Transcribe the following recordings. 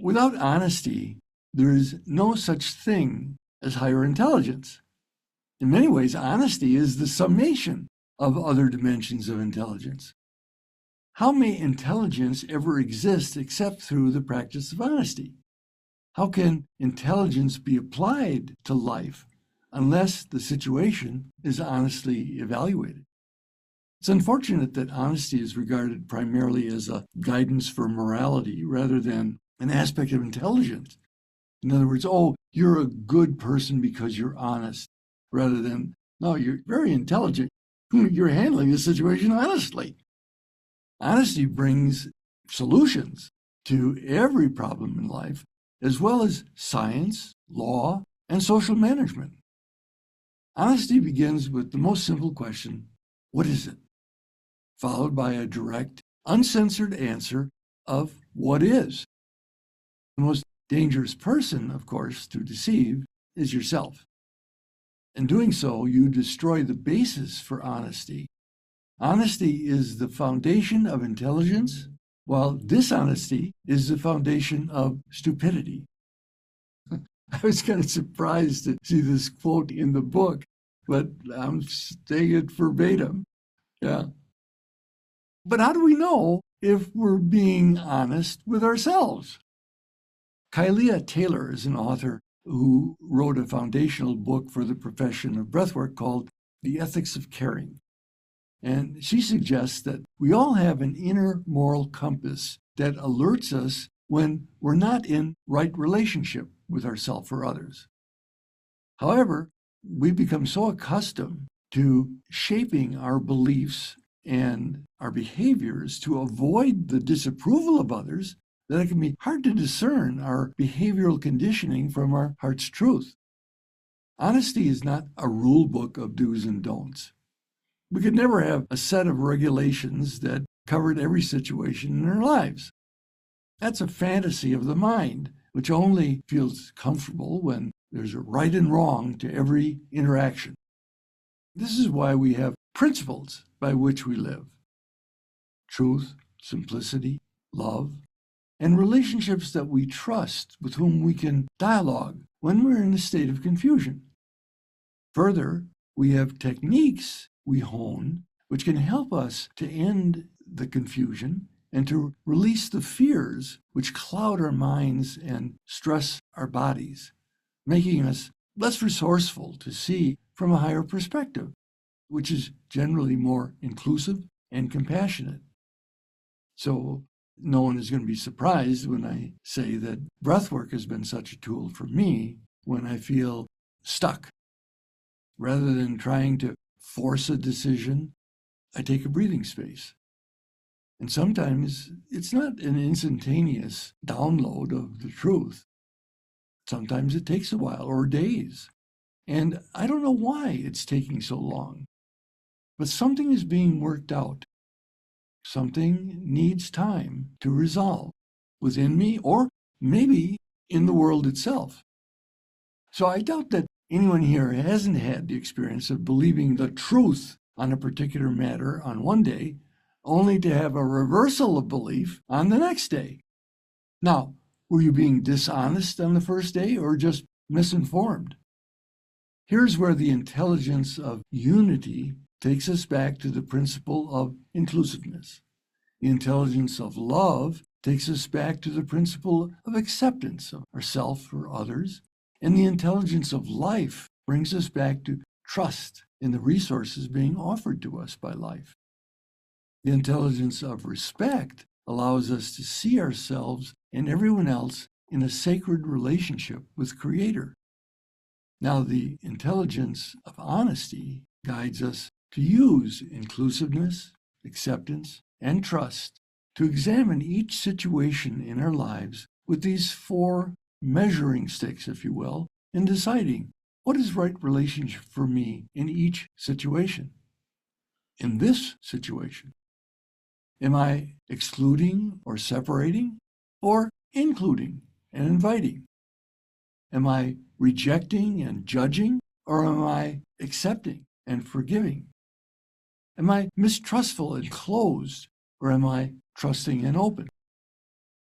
Without honesty, there is no such thing as higher intelligence. In many ways, honesty is the summation of other dimensions of intelligence. How may intelligence ever exist except through the practice of honesty? How can intelligence be applied to life unless the situation is honestly evaluated? It's unfortunate that honesty is regarded primarily as a guidance for morality rather than an aspect of intelligence. In other words, oh, you're a good person because you're honest, rather than, no, you're very intelligent. You're handling the situation honestly. Honesty brings solutions to every problem in life, as well as science, law, and social management. Honesty begins with the most simple question, what is it? Followed by a direct, uncensored answer of what is. The most dangerous person, of course, to deceive is yourself. In doing so, you destroy the basis for honesty. Honesty is the foundation of intelligence, while dishonesty is the foundation of stupidity. I was kind of surprised to see this quote in the book, but I'm saying it verbatim. Yeah. But how do we know if we're being honest with ourselves? Kailea Taylor is an author who wrote a foundational book for the profession of breathwork called The Ethics of Caring. And she suggests that we all have an inner moral compass that alerts us when we're not in right relationship with ourselves or others. However, we become so accustomed to shaping our beliefs and our behaviors to avoid the disapproval of others that it can be hard to discern our behavioral conditioning from our heart's truth. Honesty is not a rule book of do's and don'ts. We could never have a set of regulations that covered every situation in our lives. That's a fantasy of the mind, which only feels comfortable when there's a right and wrong to every interaction. This is why we have principles by which we live. Truth, simplicity, love, and relationships that we trust, with whom we can dialogue when we're in a state of confusion. Further, we have techniques we hone which can help us to end the confusion and to release the fears which cloud our minds and stress our bodies, making us less resourceful to see from a higher perspective, which is generally more inclusive and compassionate. So no one is going to be surprised when I say that breathwork has been such a tool for me when I feel stuck. Rather than trying to force a decision, I take a breathing space. And sometimes it's not an instantaneous download of the truth. Sometimes it takes a while or days. And I don't know why it's taking so long. But something is being worked out. Something needs time to resolve within me or maybe in the world itself. So I doubt that anyone here hasn't had the experience of believing the truth on a particular matter on one day, only to have a reversal of belief on the next day. Now, were you being dishonest on the first day or just misinformed? Here's where the intelligence of unity takes us back to the principle of inclusiveness. The intelligence of love takes us back to the principle of acceptance of ourselves or others. And the intelligence of life brings us back to trust in the resources being offered to us by life. The intelligence of respect allows us to see ourselves and everyone else in a sacred relationship with Creator. Now, the intelligence of honesty guides us to use inclusiveness, acceptance, and trust to examine each situation in our lives with these four measuring sticks, if you will, in deciding what is right relationship for me in each situation. In this situation, am I excluding or separating, or including and inviting? Am I rejecting and judging, or am I accepting and forgiving? Am I mistrustful and closed, or am I trusting and open?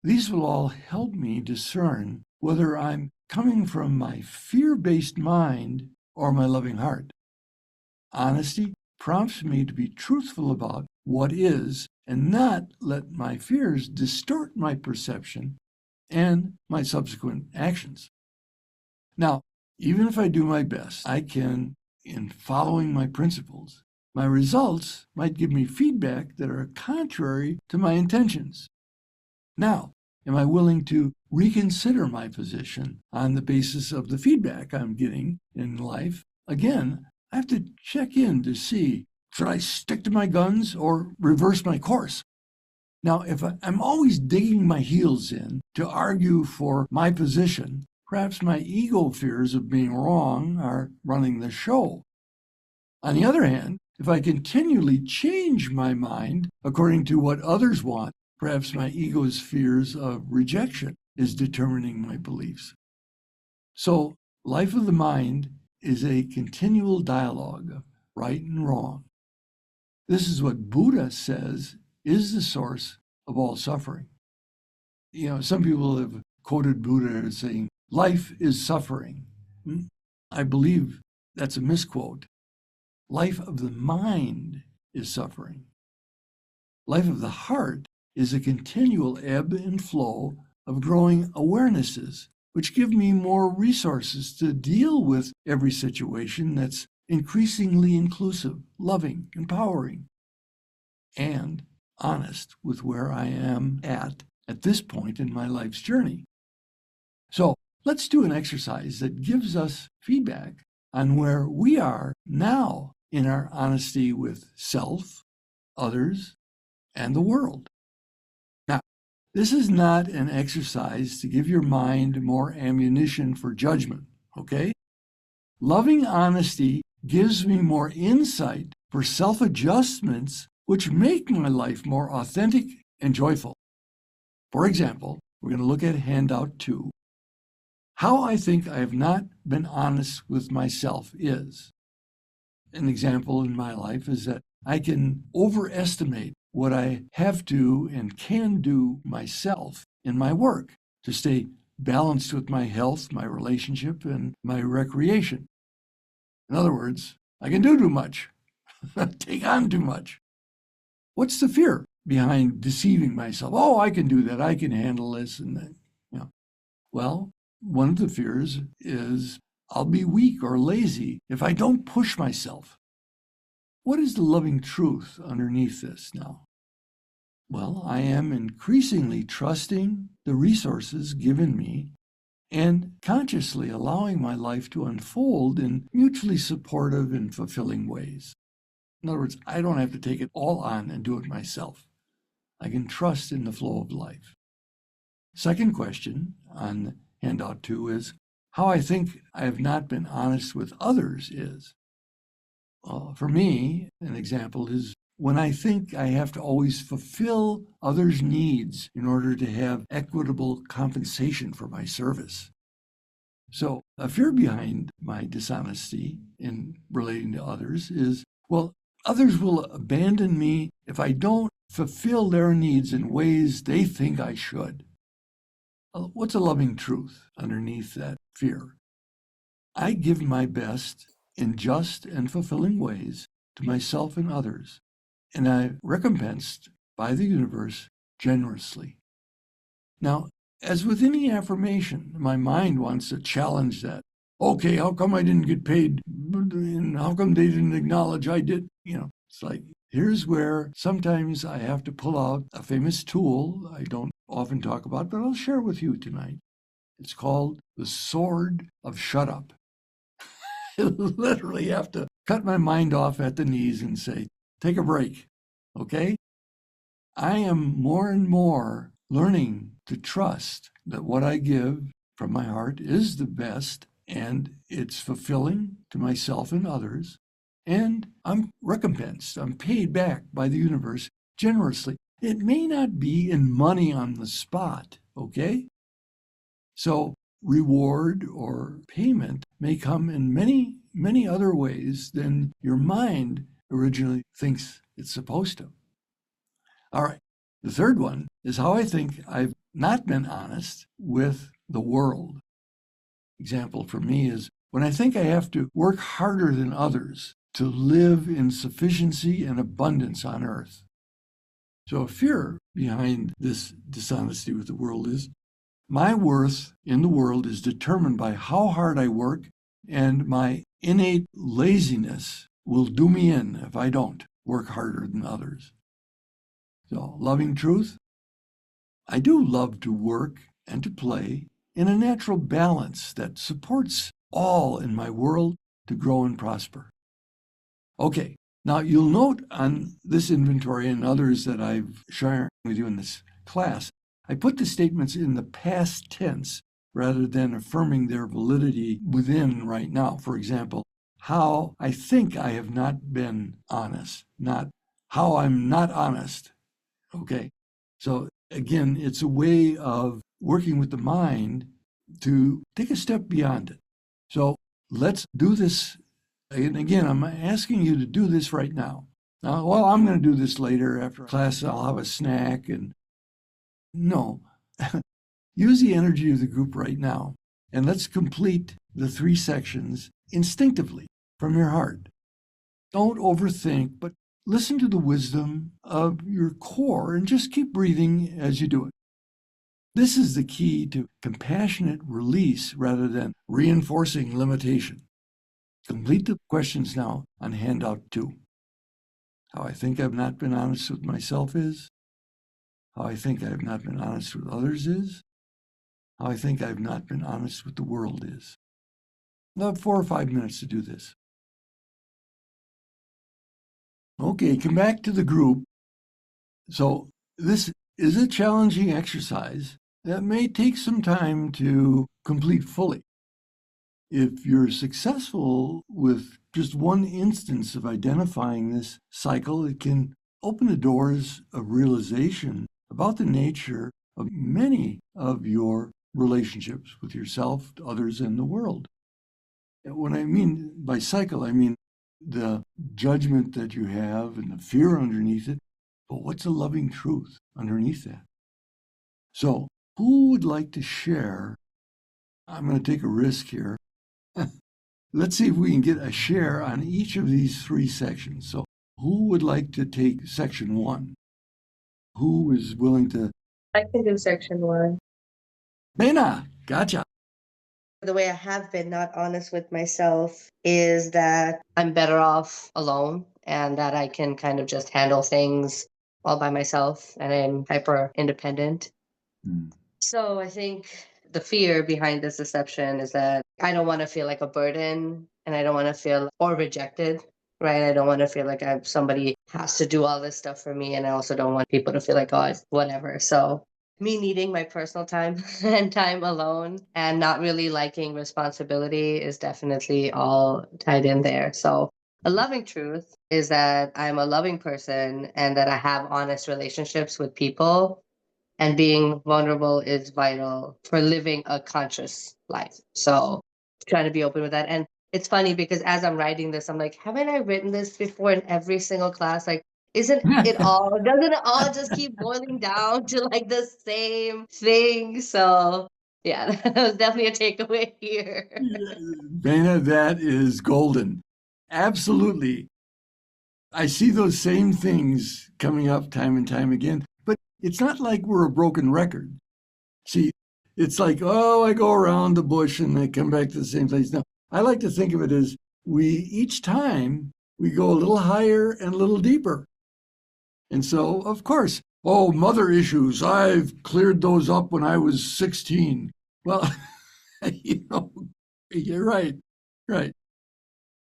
These will all help me discern whether I'm coming from my fear-based mind or my loving heart. Honesty prompts me to be truthful about what is and not let my fears distort my perception and my subsequent actions. Now, even if I do my best, I can, in following my principles, my results might give me feedback that are contrary to my intentions. Now, am I willing to reconsider my position on the basis of the feedback I'm getting in life? Again, I have to check in to see, should I stick to my guns or reverse my course? Now, if I'm always digging my heels in to argue for my position, perhaps my ego fears of being wrong are running the show. On the other hand, if I continually change my mind according to what others want, perhaps my ego's fears of rejection is determining my beliefs. So, life of the mind is a continual dialogue of right and wrong. This is what Buddha says is the source of all suffering. Some people have quoted Buddha as saying, life is suffering. I believe that's a misquote. Life of the mind is suffering. Life of the heart is a continual ebb and flow of growing awarenesses, which give me more resources to deal with every situation that's increasingly inclusive, loving, empowering, and honest with where I am at this point in my life's journey. So let's do an exercise that gives us feedback on where we are now in our honesty with self, others, and the world. Now, this is not an exercise to give your mind more ammunition for judgment, okay? Loving honesty gives me more insight for self-adjustments which make my life more authentic and joyful. For example, we're going to look at handout 2. How I think I have not been honest with myself is. An example in my life is that I can overestimate what I have to and can do myself in my work to stay balanced with my health, my relationship, and my recreation. In other words, I can do too much, take on too much. What's the fear behind deceiving myself? Oh, I can do that. I can handle this and that. Well, one of the fears is I'll be weak or lazy if I don't push myself. What is the loving truth underneath this now? Well, I am increasingly trusting the resources given me and consciously allowing my life to unfold in mutually supportive and fulfilling ways. In other words, I don't have to take it all on and do it myself. I can trust in the flow of life. Second question on handout 2 is, how I think I have not been honest with others is. For me, an example is when I think I have to always fulfill others' needs in order to have equitable compensation for my service. So a fear behind my dishonesty in relating to others is, well, others will abandon me if I don't fulfill their needs in ways they think I should. What's a loving truth underneath that fear? I give my best in just and fulfilling ways to myself and others, and I'm recompensed by the universe generously. Now, as with any affirmation, my mind wants to challenge that. Okay, how come I didn't get paid? And how come they didn't acknowledge I did? It's like, here's where sometimes I have to pull out a famous tool I don't often talk about, but I'll share with you tonight. It's called the sword of shut up. I literally have to cut my mind off at the knees and say, take a break, okay? I am more and more learning to trust that what I give from my heart is the best and it's fulfilling to myself and others. And I'm recompensed. I'm paid back by the universe generously. It may not be in money on the spot, okay? So reward or payment may come in many, many other ways than your mind originally thinks it's supposed to. All right. The third one is how I think I've not been honest with the world. Example for me is when I think I have to work harder than others to live in sufficiency and abundance on earth. So a fear behind this dishonesty with the world is my worth in the world is determined by how hard I work, and my innate laziness will do me in if I don't work harder than others. So, loving truth, I do love to work and to play in a natural balance that supports all in my world to grow and prosper. Okay, now you'll note on this inventory and others that I've shared with you in this class, I put the statements in the past tense rather than affirming their validity within right now. For example, how I think I have not been honest, not how I'm not honest. Okay, so again, it's a way of working with the mind to take a step beyond it. So let's do this. And again, I'm asking you to do this right now. Well, I'm going to do this later after class. I'll have a snack. And no, use the energy of the group right now. And let's complete the 3 sections instinctively from your heart. Don't overthink, but listen to the wisdom of your core and just keep breathing as you do it. This is the key to compassionate release rather than reinforcing limitation. Complete the questions now on handout 2. How I think I've not been honest with myself is. How I think I have not been honest with others is. How I think I have not been honest with the world is. Now, 4 or 5 minutes to do this. Okay, come back to the group. So this is a challenging exercise that may take some time to complete fully. If you're successful with just one instance of identifying this cycle, it can open the doors of realization about the nature of many of your relationships with yourself, others, and the world. What I mean by cycle, I mean the judgment that you have and the fear underneath it, but what's a loving truth underneath that? So, who would like to share? I'm going to take a risk here. Let's see if we can get a share on each of these 3 sections. So who would like to take section 1? Who is willing to? I can do section 1. Bena, gotcha. The way I have been not honest with myself is that I'm better off alone and that I can kind of just handle things all by myself and I'm hyper independent. So I think the fear behind this deception is that I don't want to feel like a burden and I don't want to feel or rejected, right? I don't want to feel like somebody has to do all this stuff for me. And I also don't want people to feel like, oh, it's whatever. So me needing my personal time and time alone and not really liking responsibility is definitely all tied in there. So a loving truth is that I'm a loving person and that I have honest relationships with people. And being vulnerable is vital for living a conscious life. So trying to be open with that. And it's funny because as I'm writing this, I'm like, haven't I written this before in every single class? Like, doesn't it all just keep boiling down to like the same thing? So yeah, that was definitely a takeaway here. Bena, that is golden. Absolutely. I see those same things coming up time and time again, but it's not like we're a broken record. See, it's like, oh, I go around the bush and I come back to the same place. No, I like to think of it as each time we go a little higher and a little deeper. And so, of course, mother issues, I've cleared those up when I was 16. Well, you're right.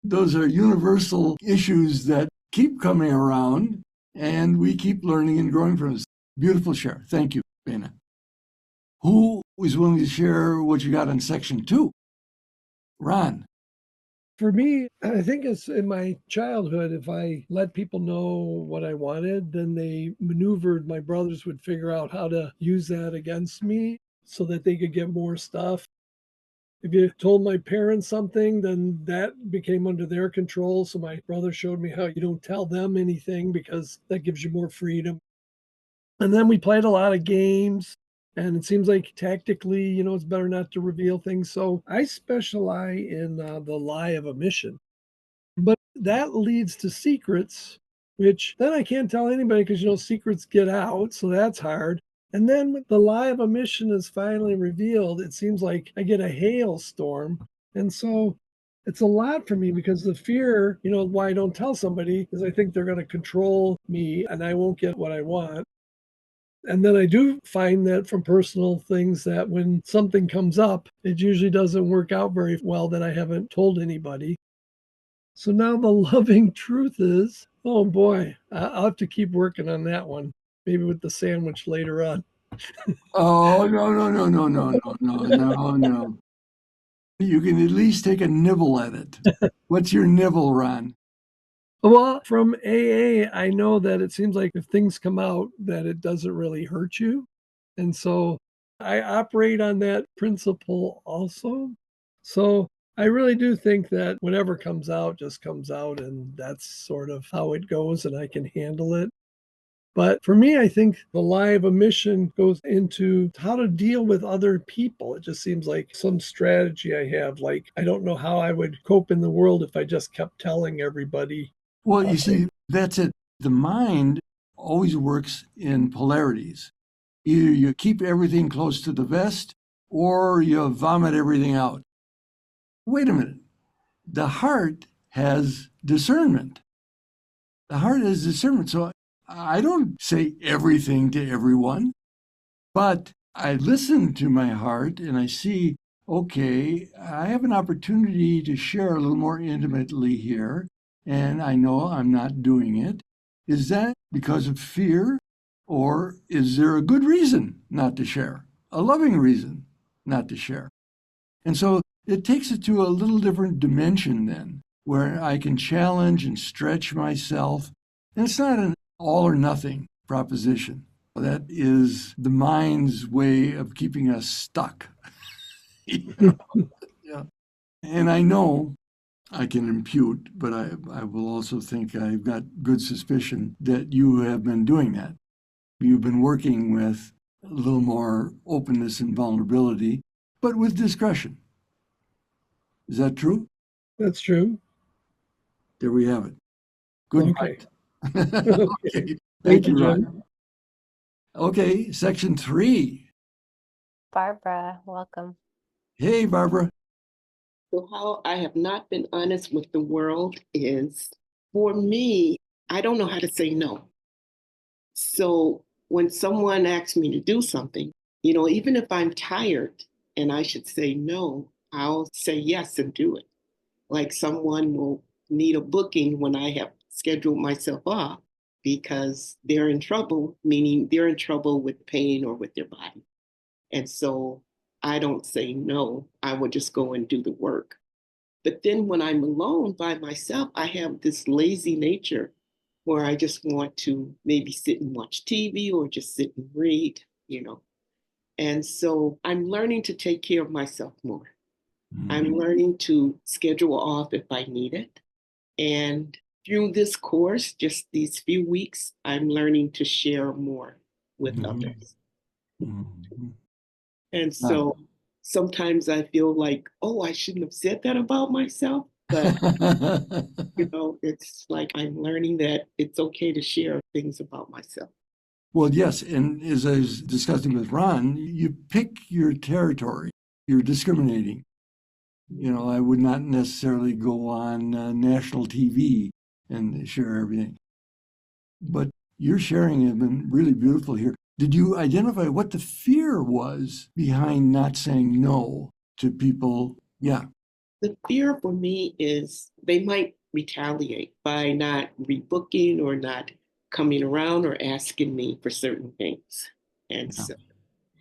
Those are universal issues that keep coming around, and we keep learning and growing from this. Beautiful share. Thank you, Bena. Who is willing to share what you got on section 2? Ron. For me, I think it's in my childhood, if I let people know what I wanted, then they maneuvered, my brothers would figure out how to use that against me so that they could get more stuff. If you told my parents something, then that became under their control. So my brother showed me how you don't tell them anything because that gives you more freedom. And then we played a lot of games. And it seems like tactically, it's better not to reveal things. So I specialize in the lie of omission. But that leads to secrets, which then I can't tell anybody because, secrets get out. So that's hard. And then when the lie of omission is finally revealed, it seems like I get a hailstorm. And so it's a lot for me because the fear, why I don't tell somebody is I think they're going to control me and I won't get what I want. And then I do find that from personal things that when something comes up, it usually doesn't work out very well that I haven't told anybody. So now the loving truth is, oh boy, I'll have to keep working on that one. Maybe with the sandwich later on. Oh, no, no, no, no, no, no, no, no, no. You can at least take a nibble at it. What's your nibble, Ron? Well, from AA, I know that it seems like if things come out, that it doesn't really hurt you. And so I operate on that principle also. So I really do think that whatever comes out just comes out, and that's sort of how it goes, and I can handle it. But for me, I think the lie of omission goes into how to deal with other people. It just seems like some strategy I have. Like, I don't know how I would cope in the world if I just kept telling everybody. Well, you see, that's it. The mind always works in polarities. Either you keep everything close to the vest or you vomit everything out. Wait a minute. The heart has discernment. The heart has discernment. So I don't say everything to everyone, but I listen to my heart and I see, okay, I have an opportunity to share a little more intimately here, and I know I'm not doing it. Is that because of fear, or is there a good reason not to share? A loving reason not to share? And so it takes it to a little different dimension then, where I can challenge and stretch myself. And it's not an all or nothing proposition. That is the mind's way of keeping us stuck. Yeah. And I know I can impute, but I will also think I've got good suspicion that you have been doing that. You've been working with a little more openness and vulnerability, but with discretion. Is that true? That's true. There we have it. Good Okay. night. Okay. Okay. Thank you, Ron. Jen. Okay, section 3. Barbara, welcome. Hey, Barbara. So, how I have not been honest with the world is, for me, I don't know how to say no. So, when someone asks me to do something, even if I'm tired and I should say no, I'll say yes and do it. Like someone will need a booking when I have scheduled myself off because they're in trouble, meaning they're in trouble with pain or with their body. And so I don't say no, I will just go and do the work. But then when I'm alone by myself, I have this lazy nature where I just want to maybe sit and watch TV or just sit and read. And so I'm learning to take care of myself more. I'm learning to schedule off if I need it. And through this course, just these few weeks, I'm learning to share more with others. And so sometimes I feel like, oh, I shouldn't have said that about myself. But, it's like I'm learning that it's okay to share things about myself. Well, yes. And as I was discussing with Ron, you pick your territory. You're discriminating. I would not necessarily go on national TV and share everything. But your sharing has been really beautiful here. Did you identify what the fear was behind not saying no to people? Yeah. The fear for me is they might retaliate by not rebooking or not coming around or asking me for certain things. And so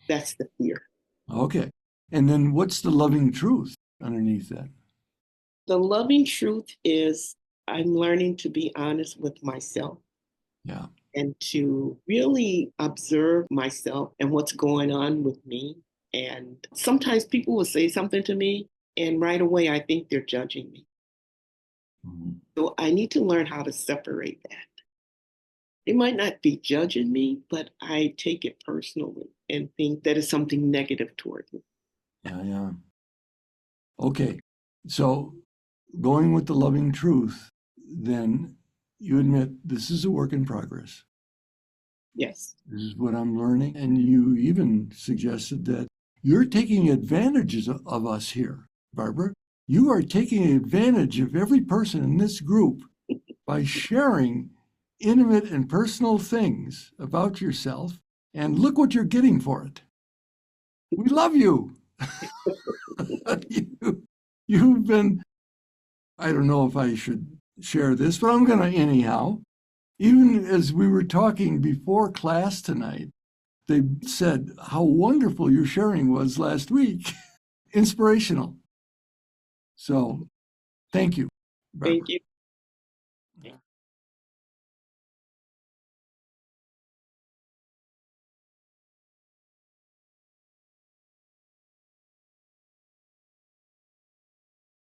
that's the fear. Okay. And then what's the loving truth underneath that? The loving truth is I'm learning to be honest with myself. Yeah. And to really observe myself and what's going on with me. And sometimes people will say something to me, and right away I think they're judging me. So I need to learn how to separate that. They might not be judging me, but I take it personally and think that is something negative toward me. Yeah. Okay. So going with the loving truth, then you admit this is a work in progress. Yes. This is what I'm learning. And you even suggested that you're taking advantages of us here, Barbara. You are taking advantage of every person in this group by sharing intimate and personal things about yourself. And look what you're getting for it. We love you. You've been, I don't know if I should share this, but I'm going to anyhow. Even as we were talking before class tonight, they said how wonderful your sharing was last week. Inspirational. So thank you. Barbara. Thank you.